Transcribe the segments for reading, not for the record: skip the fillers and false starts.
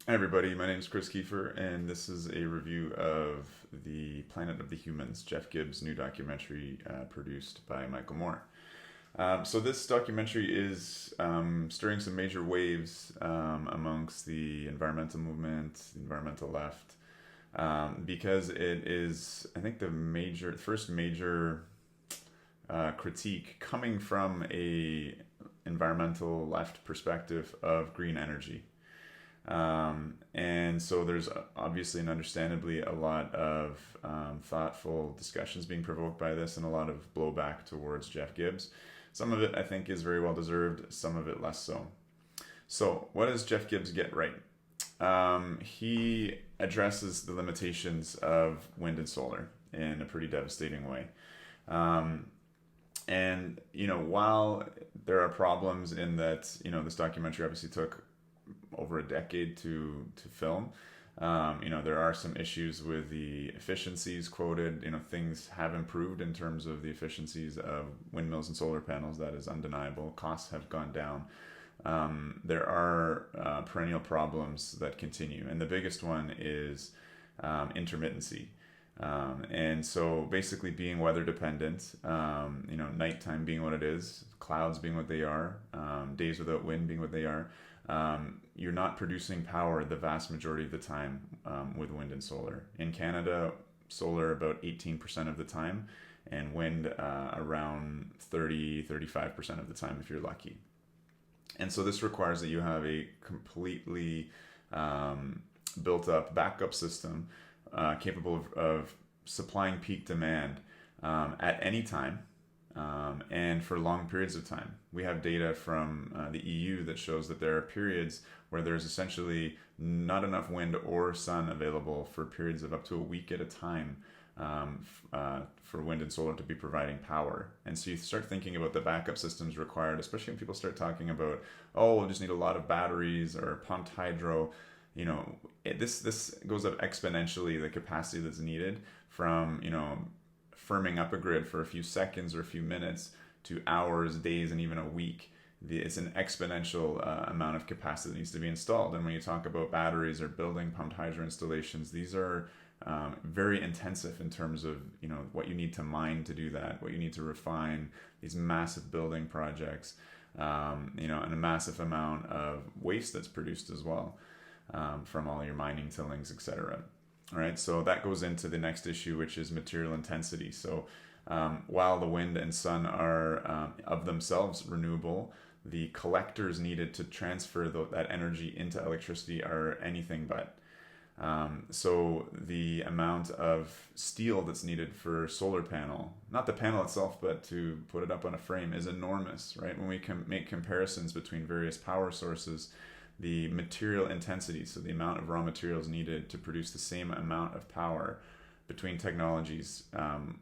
Hi everybody, my name is Chris Kiefer, and this is a review of The Planet of the Humans, Jeff Gibbs' new documentary produced by Michael Moore. So this documentary is stirring some major waves amongst the environmental movement, the environmental left, because it is, I think, first major critique coming from a environmental left perspective of green energy. And so there's obviously and understandably a lot of thoughtful discussions being provoked by this and a lot of blowback towards Jeff Gibbs. Some of it I think is very well deserved, some of it less so. So, what does Jeff Gibbs get right? He addresses the limitations of wind and solar in a pretty devastating way. And, while there are problems in that, this documentary obviously took over a decade to film. There are some issues with the efficiencies quoted. Things have improved in terms of the efficiencies of windmills and solar panels. That is undeniable. Costs have gone down. There are perennial problems that continue, and the biggest one is intermittency. And so basically being weather dependent, nighttime being what it is, clouds being what they are, days without wind being what they are, you're not producing power the vast majority of the time with wind and solar. In Canada, solar about 18% of the time, and wind around 35% of the time if you're lucky. And so this requires that you have a completely built up backup system capable of supplying peak demand at any time. And for long periods of time. We have data from the EU that shows that there are periods where there's essentially not enough wind or sun available for periods of up to a week at a time for wind and solar to be providing power. And so you start thinking about the backup systems required, especially when people start talking about, we'll just need a lot of batteries or pumped hydro. This goes up exponentially, the capacity that's needed from, firming up a grid for a few seconds or a few minutes to hours, days, and even a week. It's an exponential amount of capacity that needs to be installed. And when you talk about batteries or building pumped hydro installations, these are very intensive in terms of what you need to mine to do that, what you need to refine, these massive building projects, and a massive amount of waste that's produced as well from all your mining, tillings, etc. All right, so that goes into the next issue, which is material intensity. So while the wind and sun are of themselves renewable, the collectors needed to transfer that energy into electricity are anything but. So the amount of steel that's needed for solar panel, not the panel itself, but to put it up on a frame, is enormous, right? When we can make comparisons between various power sources, the material intensity, so the amount of raw materials needed to produce the same amount of power between technologies,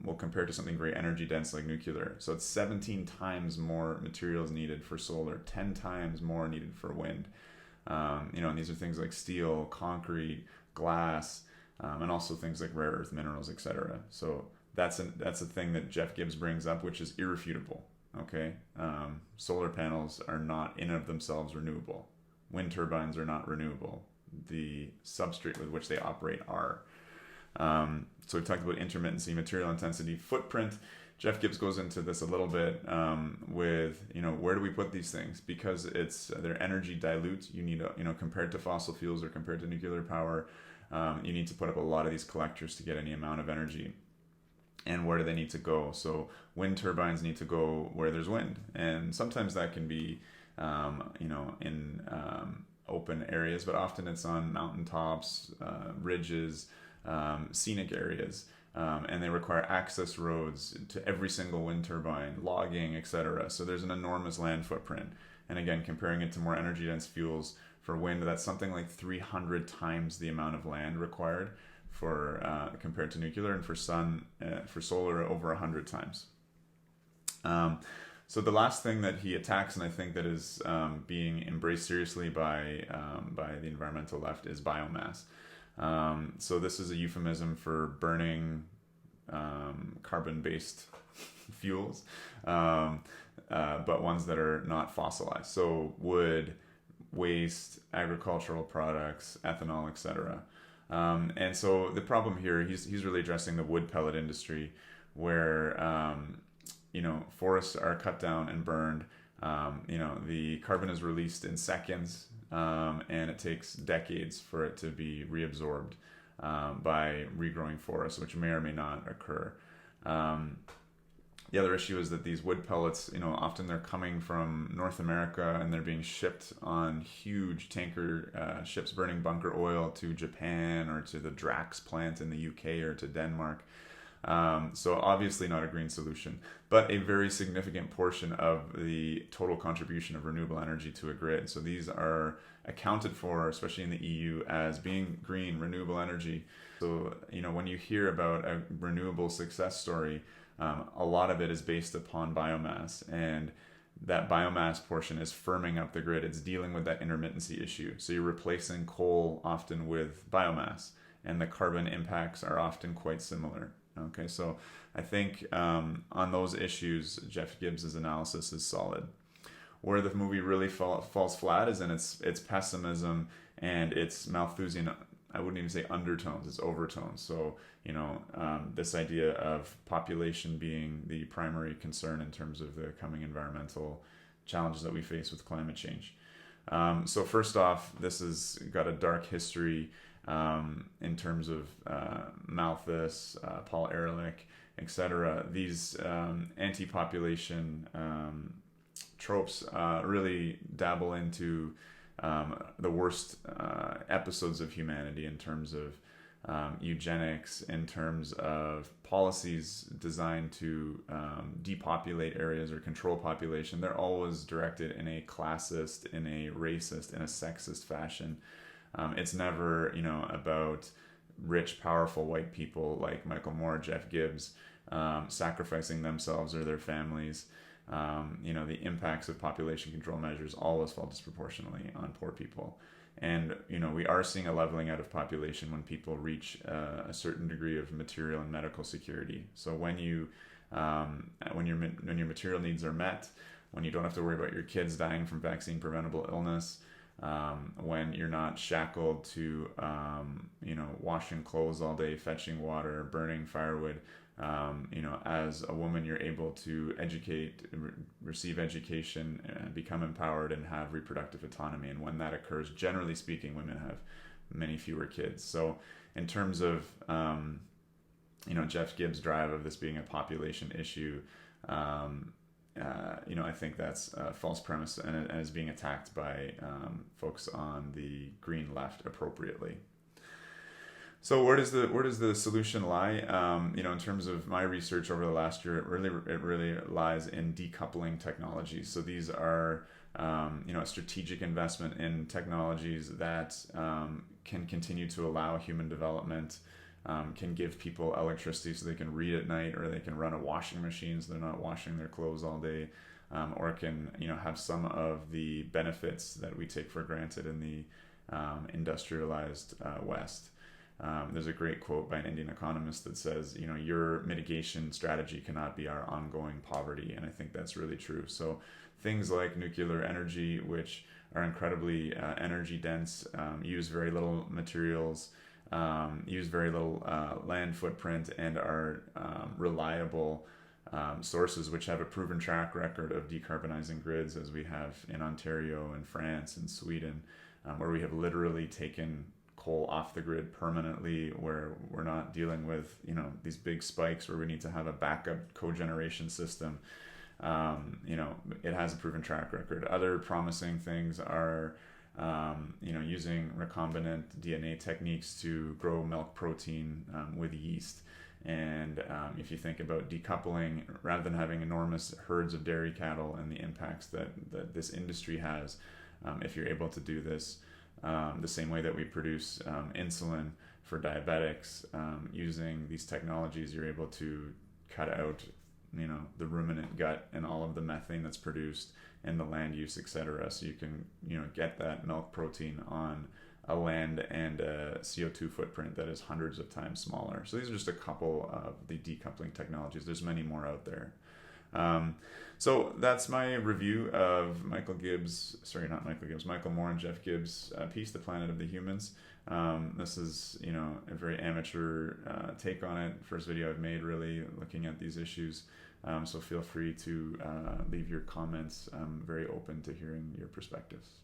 will compare to something very energy dense like nuclear. So it's 17 times more materials needed for solar, 10 times more needed for wind. And these are things like steel, concrete, glass, and also things like rare earth minerals, etc. So that's a thing that Jeff Gibbs brings up, which is irrefutable. Okay, solar panels are not in and of themselves renewable. Wind turbines are not renewable. The substrate with which they operate are. So we've talked about intermittency, material intensity, footprint. Jeff Gibbs goes into this a little bit with, where do we put these things? Because they're energy dilute. You need, compared to fossil fuels or compared to nuclear power, you need to put up a lot of these collectors to get any amount of energy. And where do they need to go? So wind turbines need to go where there's wind. And sometimes that can be in open areas, but often it's on mountaintops, ridges, scenic areas, and they require access roads to every single wind turbine, logging, etc. So there's an enormous land footprint. And again, comparing it to more energy dense fuels, for wind, that's something like 300 times the amount of land required for compared to nuclear, and for solar, over 100 times. So the last thing that he attacks, and I think that is being embraced seriously by the environmental left, is biomass. So this is a euphemism for burning carbon-based fuels, but ones that are not fossilized. So wood, waste, agricultural products, ethanol, etc. And so the problem here, he's really addressing the wood pellet industry, where forests are cut down and burned. The carbon is released in seconds, and it takes decades for it to be reabsorbed by regrowing forests, which may or may not occur. The other issue is that these wood pellets, often they're coming from North America and they're being shipped on huge tanker ships burning bunker oil to Japan or to the Drax plant in the UK or to Denmark. So obviously not a green solution, but a very significant portion of the total contribution of renewable energy to a grid. So these are accounted for, especially in the EU, as being green, renewable energy. So, when you hear about a renewable success story, a lot of it is based upon biomass, and that biomass portion is firming up the grid. It's dealing with that intermittency issue. So you're replacing coal often with biomass, and the carbon impacts are often quite similar. Okay, so I think on those issues, Jeff Gibbs's analysis is solid. Where the movie really falls flat is in its pessimism and its Malthusian, I wouldn't even say undertones, it's overtones. So, this idea of population being the primary concern in terms of the coming environmental challenges that we face with climate change. So first off, this has got a dark history in terms of Malthus, Paul Ehrlich, etc. These anti-population tropes really dabble into the worst episodes of humanity in terms of eugenics, in terms of policies designed to depopulate areas or control population. They're always directed in a classist, in a racist, in a sexist fashion. It's never, about rich, powerful white people like Michael Moore, Jeff Gibbs, sacrificing themselves or their families. The impacts of population control measures always fall disproportionately on poor people. And, we are seeing a leveling out of population when people reach a certain degree of material and medical security. So when your material needs are met, when you don't have to worry about your kids dying from vaccine preventable illness, when you're not shackled to, washing clothes all day, fetching water, burning firewood, as a woman, you're able to receive education, become empowered, and have reproductive autonomy. And when that occurs, generally speaking, women have many fewer kids. So in terms of, Jeff Gibbs' drive of this being a population issue, I think that's a false premise and is being attacked by folks on the green left appropriately. So where does the solution lie? In terms of my research over the last year, it really lies in decoupling technologies. So these are a strategic investment in technologies that can continue to allow human development, can give people electricity so they can read at night, or they can run a washing machine so they're not washing their clothes all day, or can have some of the benefits that we take for granted in the industrialized West. There's a great quote by an Indian economist that says, your mitigation strategy cannot be our ongoing poverty. And I think that's really true. So things like nuclear energy, which are incredibly energy dense, use very little materials, use very little land footprint, and are reliable sources which have a proven track record of decarbonizing grids, as we have in Ontario and France and Sweden, where we have literally taken coal off the grid permanently, where we're not dealing with these big spikes where we need to have a backup cogeneration system. It has a proven track record. Other promising things are using recombinant DNA techniques to grow milk protein with yeast. And if you think about decoupling, rather than having enormous herds of dairy cattle and the impacts that this industry has, if you're able to do this the same way that we produce insulin for diabetics, using these technologies, you're able to cut out the ruminant gut and all of the methane that's produced and the land use, etc. So you can get that milk protein on a land and a CO2 footprint that is hundreds of times smaller. So these are just a couple of the decoupling technologies. There's many more out there. So that's my review of Michael Moore and Jeff Gibbs' piece, "The Planet of the Humans." This is, a very amateur take on it. First video I've made really looking at these issues. So feel free to leave your comments. I'm very open to hearing your perspectives.